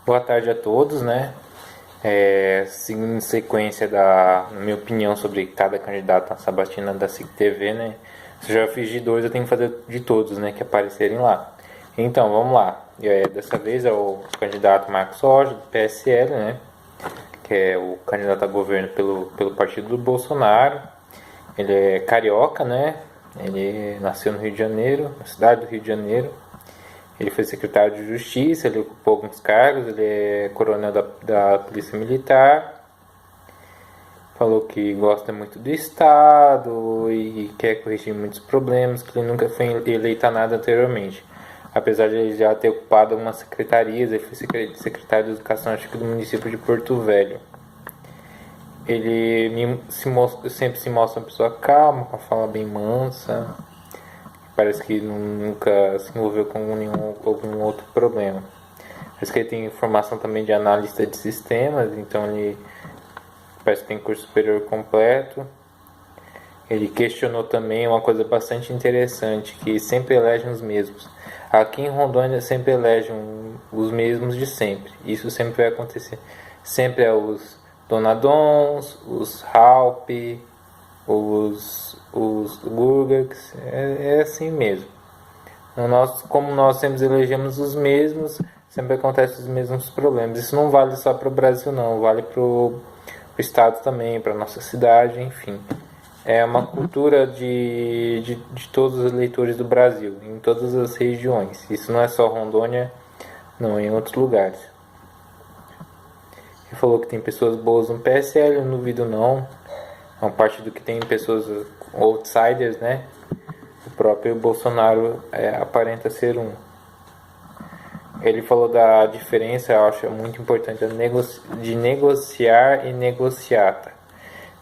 Boa tarde a todos, né? Seguindo sequência da minha opinião sobre cada candidato na sabatina da SIC TV, né? Se eu já fiz de dois, eu tenho que fazer de todos, né? Que aparecerem lá. Então, vamos lá. Dessa vez é o candidato Marcos Rocha, do PSL, né? Que é o candidato a governo pelo partido do Bolsonaro. Ele é carioca, né? Ele nasceu no Rio de Janeiro, na cidade do Rio de Janeiro. Ele foi secretário de Justiça, ele ocupou alguns cargos, ele é coronel da Polícia Militar. Falou que gosta muito do Estado e quer corrigir muitos problemas, que ele nunca foi eleito a nada anteriormente. Apesar de ele já ter ocupado algumas secretarias, ele foi secretário de Educação, acho que do município de Porto Velho. Ele sempre se mostra uma pessoa calma, com a fala bem mansa. Parece que nunca se envolveu com algum outro problema. Parece que ele tem formação também de analista de sistemas, então ele parece que tem curso superior completo. Ele questionou também uma coisa bastante interessante, que sempre elegem os mesmos. Aqui em Rondônia sempre elegem os mesmos de sempre. Isso sempre vai acontecer. Sempre é os Donadons, os Halp, os Gurgaks, é assim mesmo. Como nós sempre elegemos os mesmos, sempre acontecem os mesmos problemas. Isso não vale só para o Brasil, não, vale para o estado também, para a nossa cidade, enfim. É uma cultura de todos os eleitores do Brasil, em todas as regiões. Isso não é só Rondônia, não, em outros lugares. Ele falou que tem pessoas boas no PSL, eu não duvido não. É um partido que tem pessoas outsiders, né? O próprio Bolsonaro aparenta ser um. Ele falou da diferença, eu acho muito importante, de negociar e negociata.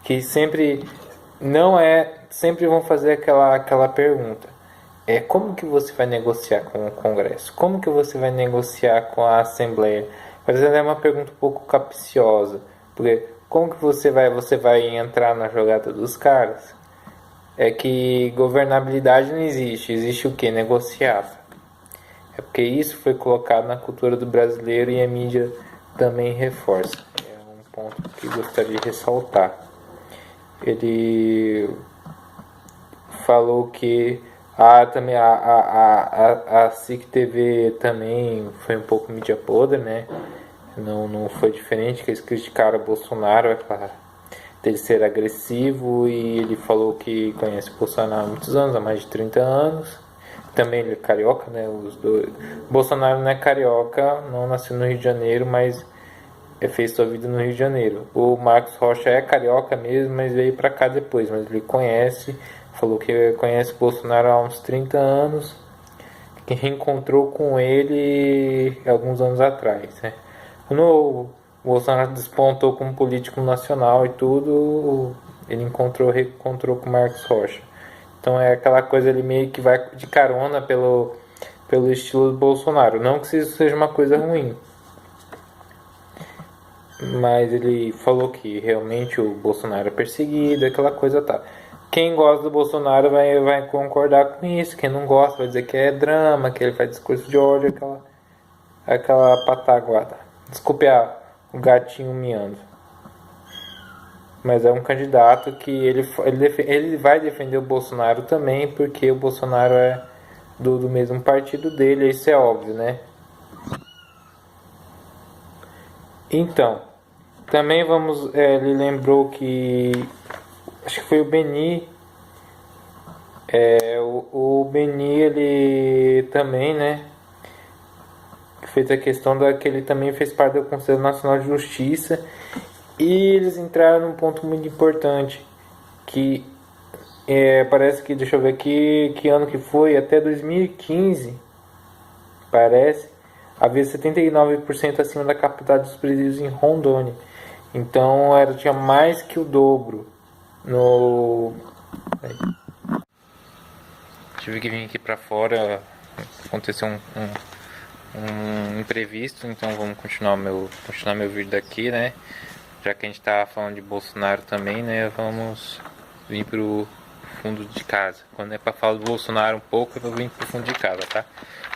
Que sempre não é, sempre vão fazer aquela pergunta. Como que você vai negociar com o Congresso? Como que você vai negociar com a Assembleia? Às vezes é uma pergunta um pouco capciosa, porque como que você vai entrar na jogada dos caras? É que governabilidade não existe. Existe o que? Negociar. É porque isso foi colocado na cultura do brasileiro e a mídia também reforça. É um ponto que gostaria de ressaltar. Ele falou que também a SIC TV também foi um pouco mídia podre, né? Não foi diferente, que eles criticaram o Bolsonaro, é claro, dele ser agressivo, e ele falou que conhece o Bolsonaro há muitos anos, há mais de 30 anos. Também ele é carioca, né? Os dois. Bolsonaro não é carioca, não nasceu no Rio de Janeiro, mas fez sua vida no Rio de Janeiro. O Marcos Rocha é carioca mesmo, mas veio pra cá depois, mas ele conhece, falou que conhece o Bolsonaro há uns 30 anos, que reencontrou com ele alguns anos atrás, né? Quando o Bolsonaro despontou como político nacional e tudo, ele reencontrou com o Marcos Rocha. Então é aquela coisa, ele meio que vai de carona pelo estilo do Bolsonaro. Não que isso seja uma coisa ruim, mas ele falou que realmente o Bolsonaro é perseguido, aquela coisa tá. Quem gosta do Bolsonaro vai concordar com isso, quem não gosta vai dizer que é drama, que ele faz discurso de ódio, aquela pataguada. Desculpe o gatinho miando. Mas é um candidato que ele vai defender o Bolsonaro também, porque o Bolsonaro é do mesmo partido dele, isso é óbvio, né? Então, também ele lembrou que, acho que foi o Beni, o Beni, ele também, né, fez a questão que ele também fez parte do Conselho Nacional de Justiça, e eles entraram num ponto muito importante, que parece que, deixa eu ver aqui, que ano que foi, até 2015, parece, havia 79% acima da capacidade dos presídios em Rondônia. Então tinha mais que o dobro. Tive que vir aqui pra fora, aconteceu um imprevisto, então vamos continuar meu vídeo daqui, né? Já que a gente tá falando de Bolsonaro também, né? Vamos vir pro fundo de casa. Quando é pra falar do Bolsonaro um pouco, eu vou vir pro fundo de casa, tá?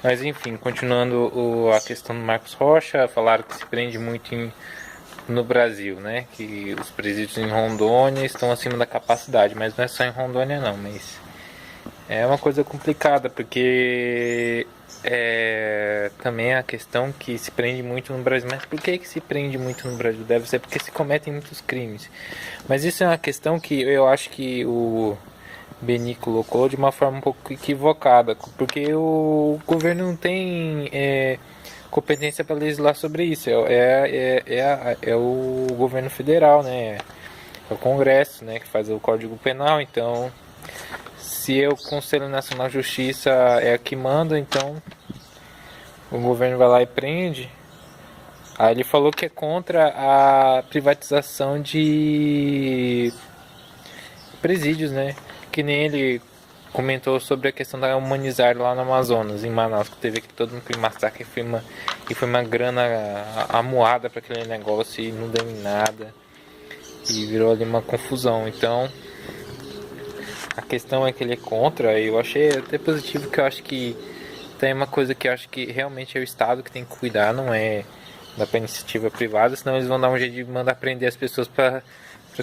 Mas enfim, continuando a questão do Marcos Rocha, falaram que se prende muito no Brasil, né? Que os presídios em Rondônia estão acima da capacidade, mas não é só em Rondônia não, mas é uma coisa complicada, porque também a questão que se prende muito no Brasil. Mas por que se prende muito no Brasil? Deve ser porque se cometem muitos crimes. Mas isso é uma questão que eu acho que o Beni colocou de uma forma um pouco equivocada, porque o governo não tem competência para legislar sobre isso. É o governo federal, né? É o Congresso, né, que faz o Código Penal. Então, se o Conselho Nacional de Justiça é a que manda, então o governo vai lá e prende. Aí ele falou que é contra a privatização de presídios, né? Que nem ele comentou sobre a questão da humanizar lá no Amazonas, em Manaus, que teve aqui todo um massacre e foi uma grana amuada para aquele negócio e não deu em nada. E virou ali uma confusão. Então, a questão é que ele é contra, e eu achei até positivo, que eu acho que tem uma coisa que eu acho que realmente é o Estado que tem que cuidar, não é da iniciativa privada, senão eles vão dar um jeito de mandar prender as pessoas para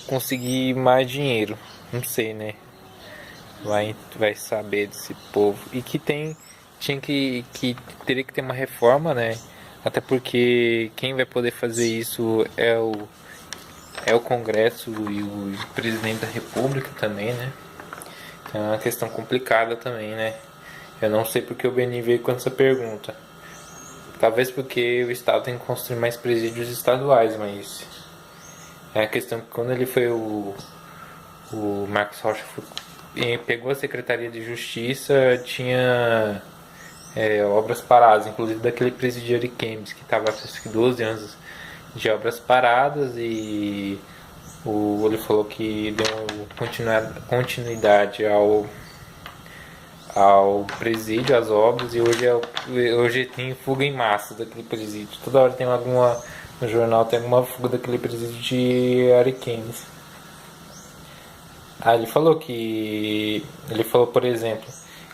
conseguir mais dinheiro. Não sei, né? Vai saber desse povo. E que teria que ter uma reforma, né? Até porque quem vai poder fazer isso é o Congresso e o Presidente da República também, né? Então é uma questão complicada também, né? Eu não sei porque o Beni veio com essa pergunta. Talvez porque o Estado tem que construir mais presídios estaduais, mas é a questão que quando ele foi o Marcos Rocha pegou a Secretaria de Justiça, tinha obras paradas, inclusive daquele presídio Ariquemes, que estava há 12 anos de obras paradas, e ele falou que deu continuidade ao presídio, às obras, e hoje tem fuga em massa daquele presídio. Toda hora tem no jornal tem alguma fuga daquele presídio de Ariquemes. Ele falou, por exemplo,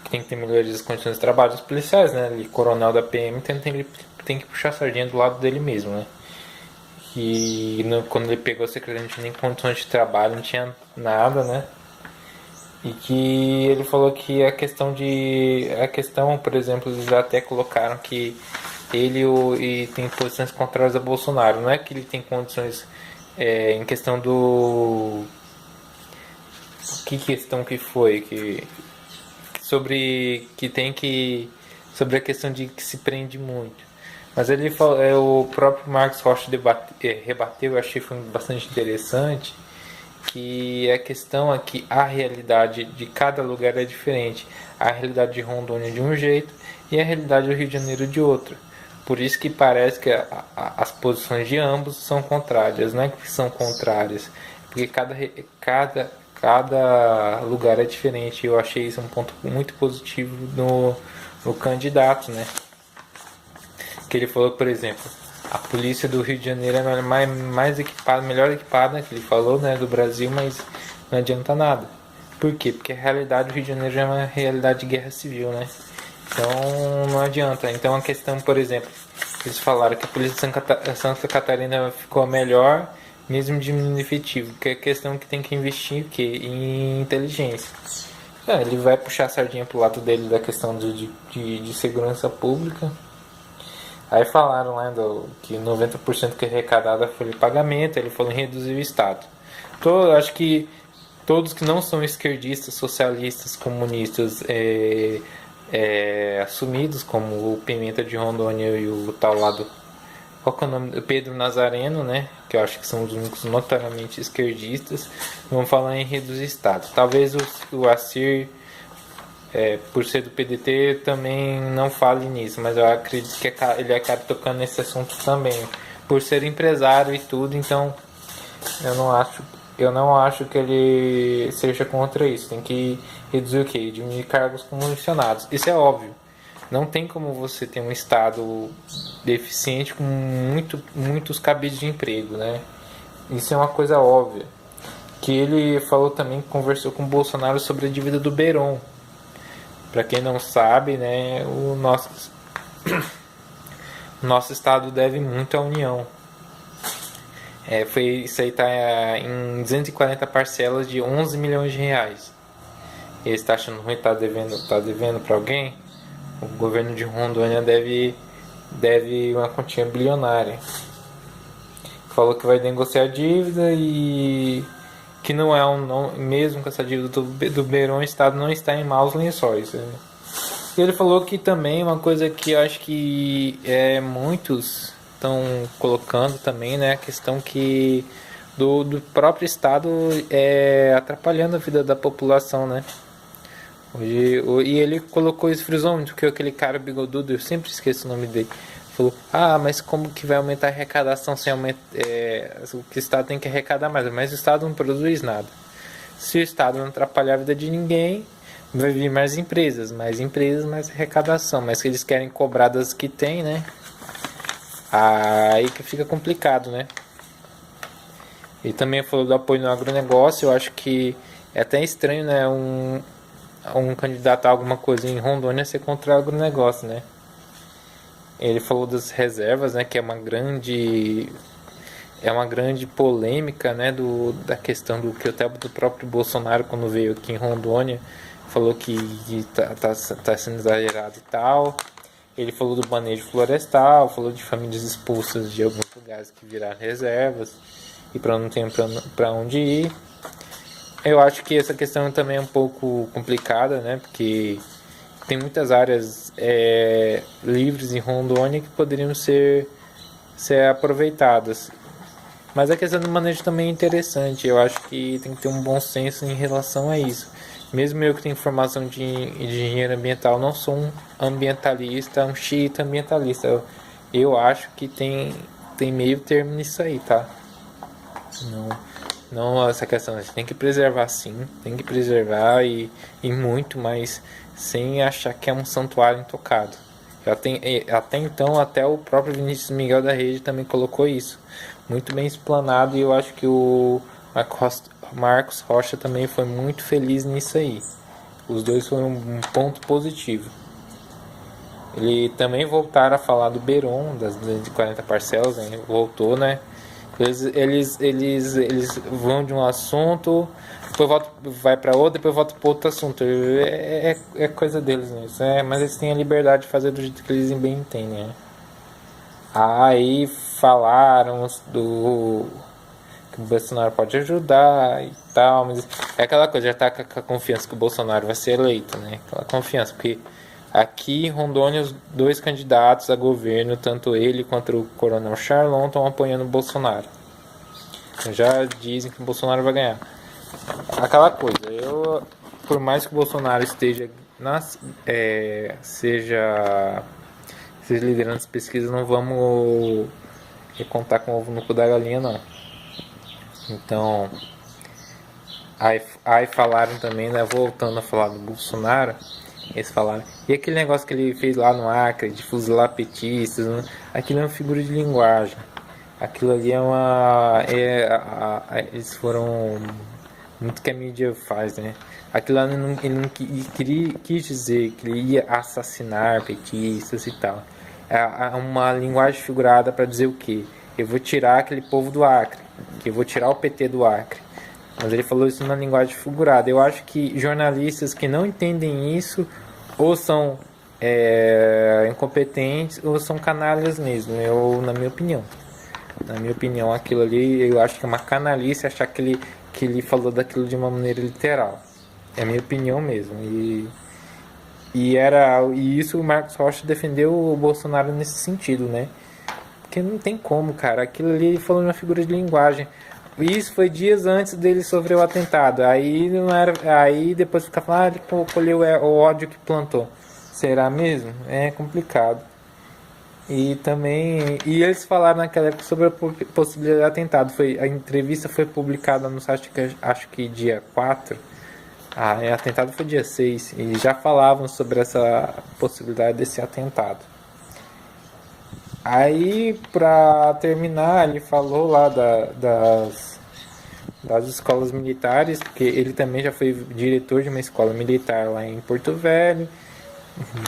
que tem que ter melhorias das condições de trabalho dos policiais, né? Ele, coronel da PM, tem que puxar a sardinha do lado dele mesmo, né? Quando ele pegou a secretaria não tinha nem condições de trabalho, não tinha nada, né? E que ele falou que por exemplo, eles até colocaram que ele tem posições contrárias a Bolsonaro. Não é que ele tem condições em questão do... Que questão que foi? Sobre a questão de que se prende muito. Mas ele falou, o próprio Marcos Rocha rebateu, eu achei que foi bastante interessante, que a questão é que a realidade de cada lugar é diferente. A realidade de Rondônia de um jeito e a realidade do Rio de Janeiro de outra. Por isso que parece que as posições de ambos são contrárias, não é que são contrárias, porque cada lugar é diferente. Eu achei isso um ponto muito positivo no candidato, né? Que ele falou, por exemplo, a polícia do Rio de Janeiro é mais equipada, melhor equipada, que ele falou, né, do Brasil, mas não adianta nada. Por quê? Porque a realidade do Rio de Janeiro já é uma realidade de guerra civil, né? Então não adianta. Então a questão, por exemplo, eles falaram que a polícia de Santa Catarina ficou melhor, mesmo diminuindo efetivo, que é a questão que tem que investir em inteligência. Ele vai puxar a sardinha pro lado dele da questão de segurança pública. Aí falaram lá que 90% que é arrecadado foi pagamento, ele falou em reduzir o Estado. Então, acho que todos que não são esquerdistas, socialistas, comunistas, assumidos, como o Pimenta de Rondônia e o tal lado, qual que é o nome? Pedro Nazareno, né? Que eu acho que são os únicos notoriamente esquerdistas, vão falar em reduzir o Estado. Talvez o Assir, por ser do PDT, também não fale nisso, mas eu acredito que ele acabe tocando nesse assunto também, por ser empresário e tudo. Então eu não acho que ele seja contra isso. Tem que reduzir o quê? Diminuir cargos comissionados. Isso é óbvio. Não tem como você ter um Estado deficiente com muitos cabides de emprego, né? Isso é uma coisa óbvia. Que ele falou também, conversou com o Bolsonaro sobre a dívida do Beron. Para quem não sabe, né, o nosso estado deve muito à União. Isso aí está em 240 parcelas de 11 milhões de reais. E ele está achando ruim, tá devendo para alguém? O governo de Rondônia deve uma quantia bilionária. Falou que vai negociar a dívida e que não é mesmo com essa dívida do Beron, o Estado não está em maus lençóis. Né? E ele falou que também uma coisa que eu acho que muitos estão colocando também, né, a questão que do próprio Estado atrapalhando a vida da população, né? E ele colocou isso, frisou muito, que aquele cara bigodudo, eu sempre esqueço o nome dele, falou, mas como que vai aumentar a arrecadação sem aumentar, o que o Estado tem que arrecadar mais, mas o Estado não produz nada. Se o Estado não atrapalhar a vida de ninguém, vai vir mais empresas, mais arrecadação, mas que eles querem cobrar das que tem, né? Aí que fica complicado, né? E também falou do apoio no agronegócio, eu acho que é até estranho, né? Um candidato a alguma coisa em Rondônia ser contra o agronegócio, né? Ele falou das reservas, né? Que é uma grande polêmica, né? Da questão do que até do próprio Bolsonaro, quando veio aqui em Rondônia, falou que tá sendo exagerado e tal. Ele falou do manejo florestal, falou de famílias expulsas de alguns lugares que viraram reservas e para não ter para onde ir. Eu acho que essa questão também é um pouco complicada, né? Porque tem muitas áreas livres em Rondônia que poderiam ser aproveitadas. Mas a questão do manejo também é interessante. Eu acho que tem que ter um bom senso em relação a isso. Mesmo eu que tenho formação de engenheiro ambiental, não sou um ambientalista, um xiita ambientalista. Eu acho que tem meio termo nisso aí, tá? Não essa questão, a gente tem que preservar sim, tem que preservar e muito, mas sem achar que é um santuário intocado. Até então, até o próprio Vinícius Miguel da Rede também colocou isso. Muito bem explanado e eu acho que o Marcos Rocha também foi muito feliz nisso aí. Os dois foram um ponto positivo. Ele também voltaram a falar do Beron, das 240 parcelas, né? Voltou, né? Eles vão de um assunto, depois vai para outro, depois volta para outro assunto. É coisa deles, né? Mas eles têm a liberdade de fazer do jeito que eles bem entendem, né? Aí falaram que o Bolsonaro pode ajudar e tal, mas é aquela coisa, já tá com a confiança que o Bolsonaro vai ser eleito, né? Aquela confiança, porque aqui em Rondônia os dois candidatos a governo, tanto ele quanto o Coronel Charlon, estão apoiando o Bolsonaro. Já dizem que o Bolsonaro vai ganhar. Aquela coisa, por mais que o Bolsonaro esteja seja liderando as pesquisas, não vamos contar com o ovo no cu da galinha, não. Então, aí falaram também, né, voltando a falar do Bolsonaro, eles falaram, e aquele negócio que ele fez lá no Acre, de fuzilar petistas, né? Aquilo é uma figura de linguagem. Aquilo ali eles foram muito que a mídia faz, né? Aquilo lá ele não quis dizer que ele ia assassinar petistas e tal. É uma linguagem figurada para dizer o quê? Eu vou tirar aquele povo do Acre, que eu vou tirar o PT do Acre. Mas ele falou isso na linguagem figurada. Eu acho que jornalistas que não entendem isso ou são incompetentes ou são canalhas mesmo, na minha opinião. Na minha opinião, aquilo ali, eu acho que é uma canalice achar que ele falou daquilo de uma maneira literal. É a minha opinião mesmo. E isso o Marcos Rocha defendeu o Bolsonaro nesse sentido, né? Porque não tem como, cara. Aquilo ali ele falou uma figura de linguagem. Isso foi dias antes dele sofrer o atentado. Aí não era. Aí depois fica falando, ele colheu o ódio que plantou. Será mesmo? É complicado. E também. E eles falaram naquela época sobre a possibilidade de atentado. A entrevista foi publicada no site, acho que dia 4. O atentado foi dia 6. E já falavam sobre essa possibilidade desse atentado. Aí, pra terminar, ele falou lá das escolas militares, porque ele também já foi diretor de uma escola militar lá em Porto Velho,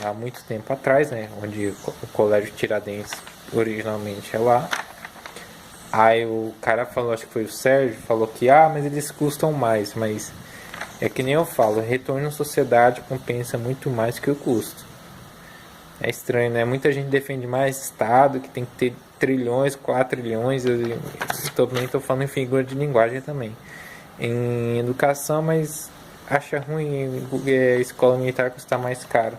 há muito tempo atrás, né? Onde o Colégio Tiradentes originalmente é lá. Aí o cara falou, acho que foi o Sérgio, falou que mas eles custam mais, mas é que nem eu falo, retorno à sociedade compensa muito mais que o custo. É estranho, né? Muita gente defende mais Estado, que tem que ter trilhões, 4 trilhões, eu também estou falando em figura de linguagem também. Em educação, mas acha ruim escola militar custar mais caro.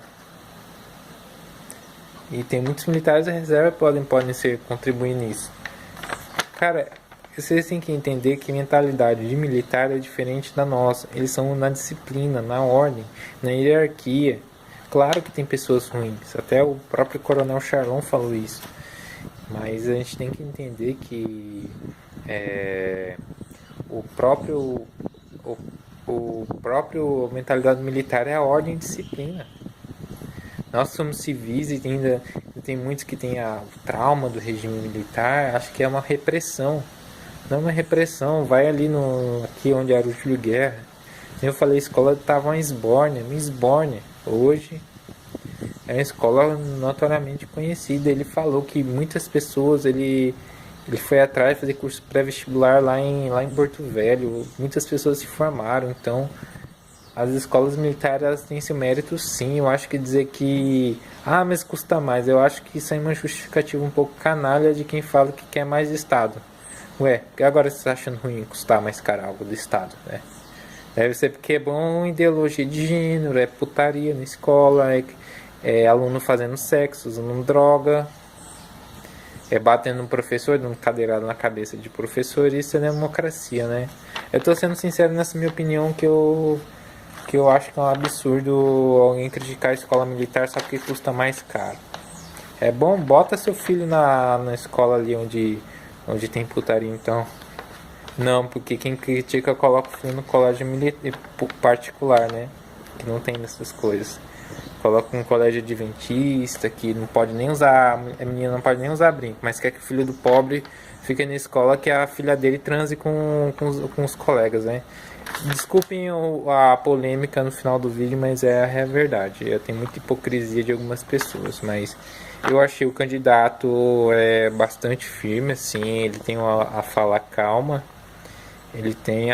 E tem muitos militares da reserva que podem contribuir nisso. Cara, vocês têm que entender que a mentalidade de militar é diferente da nossa. Eles são na disciplina, na ordem, na hierarquia. Claro que tem pessoas ruins, até o próprio Coronel Charlon falou isso. Mas a gente tem que entender que o próprio mentalidade militar é a ordem e disciplina. Nós somos civis e ainda tem muitos que têm o trauma do regime militar, acho que é uma repressão. Não é uma repressão, vai ali aqui onde era o Júlio Guerra. Eu falei, a escola estava em Esbórnia. Hoje é uma escola notoriamente conhecida. Ele falou que muitas pessoas, ele foi atrás de fazer curso pré-vestibular lá em Porto Velho. Muitas pessoas se formaram, então as escolas militares têm seu mérito, sim. Eu acho que dizer que mas custa mais, eu acho que isso é uma justificativa um pouco canalha de quem fala que quer mais Estado. Ué, porque agora você está achando ruim custar mais caro algo do Estado, né? Deve ser porque é bom ideologia de gênero, é putaria na escola, é aluno fazendo sexo, usando droga, é batendo no professor, dando cadeirada na cabeça de professor. Isso é democracia, né? Eu tô sendo sincero nessa minha opinião, que eu acho que é um absurdo alguém criticar a escola militar só porque custa mais caro. É bom, bota seu filho na escola ali onde tem putaria, então. Não, porque quem critica coloca o filho no colégio particular, né? Que não tem essas coisas. Coloca um colégio adventista que não pode nem usar, a menina não pode nem usar brinco, mas quer que o filho do pobre fique na escola, que a filha dele transe com os colegas, né? Desculpem a polêmica no final do vídeo, mas é a verdade. Tem muita hipocrisia de algumas pessoas, mas eu achei o candidato bastante firme, assim. Ele tem a fala calma, ele tem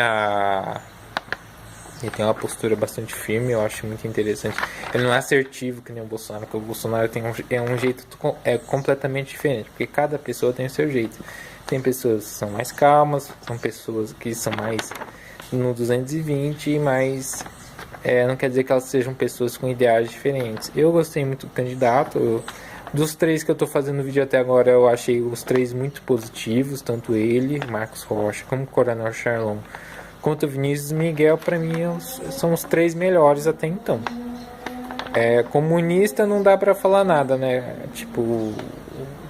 uma postura bastante firme, eu acho muito interessante. Ele não é assertivo que nem o Bolsonaro, porque o Bolsonaro tem um jeito completamente diferente, porque cada pessoa tem o seu jeito. Tem pessoas que são mais calmas, são pessoas que são mais no 220, mas não quer dizer que elas sejam pessoas com ideais diferentes. Eu gostei muito do candidato. Dos 3 que eu estou fazendo vídeo até agora, eu achei os 3 muito positivos, tanto ele, Marcos Rocha, como o Coronel Charlon, quanto o Vinícius Miguel. Para mim são os 3 melhores até então. Comunista não dá para falar nada, né? Tipo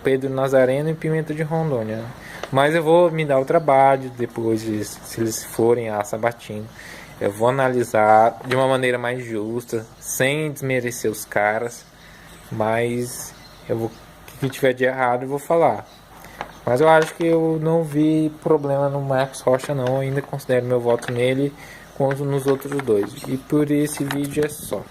Pedro Nazareno e Pimenta de Rondônia. Mas eu vou me dar o trabalho depois, se eles forem a Sabatino, eu vou analisar de uma maneira mais justa, sem desmerecer os caras, mas o que tiver de errado eu vou falar. Mas eu acho que eu não vi problema no Marcos Rocha, não. Eu ainda considero meu voto nele quanto nos outros 2. E por esse vídeo é só.